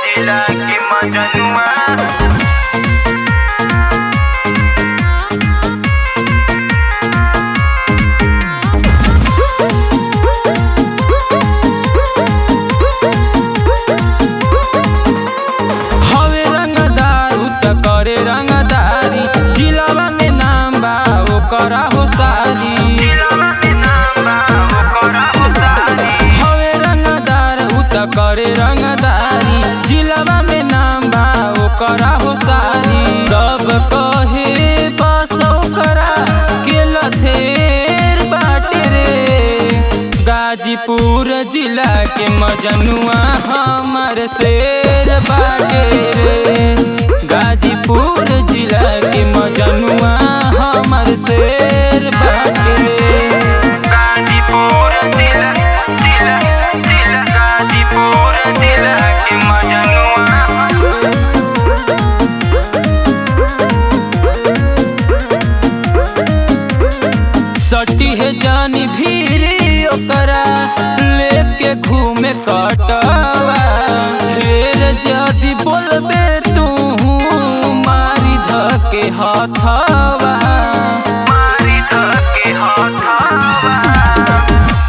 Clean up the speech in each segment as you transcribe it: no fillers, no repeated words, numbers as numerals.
जिला के मजनुआ हवे रंगदार करे रंगदारी जिलावा में नाम बा ओकरा हो सारी। हवे रंगदार करे रंगदारी जिलावा में नाम बा ओकरा हो सारी। सब कहे बस ओकरा के लथेर बाटे रे। गाजीपुर जिला के मजनुआ हमर शेर बाटे रे। गाजीपुर जिला के मजनुआ हमर शेर बाटे रे। गाजीपुर जिला गाजीपुर जिला के मजनुआ सटी है जानी भीरी ओकरा लेके घूमे कटवा। ढेर जदी बोलबे तू मारी धके हथवा।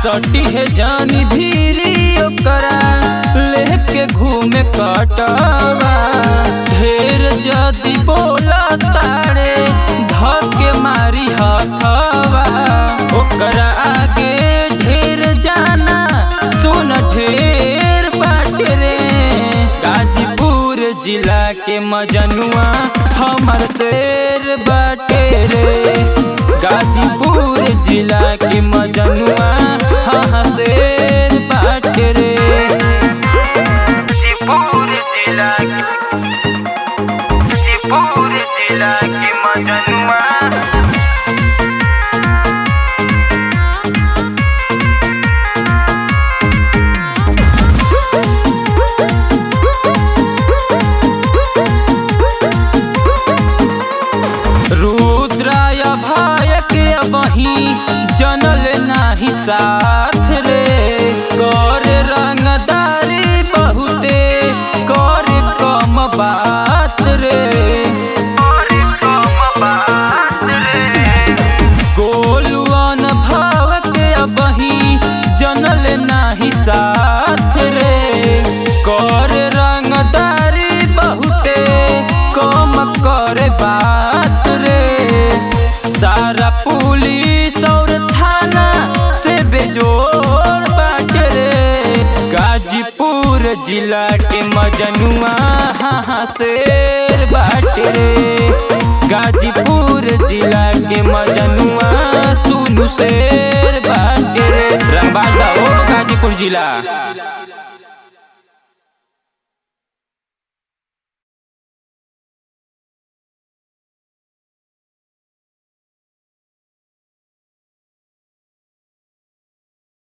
सटी है जानी भीरी ओकरा लेके घूमे कटवा। ढेर जदी बोला तारे धके मारी हथवा। ओकरा आगे ढेर जाना सुन ढेर बाटे रे। गाजीपुर जिला के मजनुआ हमर शेर बाटे रे। गाजीपुर जिला के मजनुआ हाँ शेर बाटे रे। गाजीपुर जिला के मजनुआ रुद्राय भाय के बही जनल नाही साथ रे। कर रंगदारी बहुते कर कम बात रे। गोलुआन भाव के बही जनल नाही साथ रे। कर रंगदारी बहुते कम कर बात रे। सारा पुलिस और थाना से बेजोर बाटे रे। गाजीपुर जिला के मजनुआ हाँ शेर बाटे रे। गाजीपुर जिला के मजनुआ सुनु शेर बाटे रे। रंगबाज हो गाजीपुर जिला।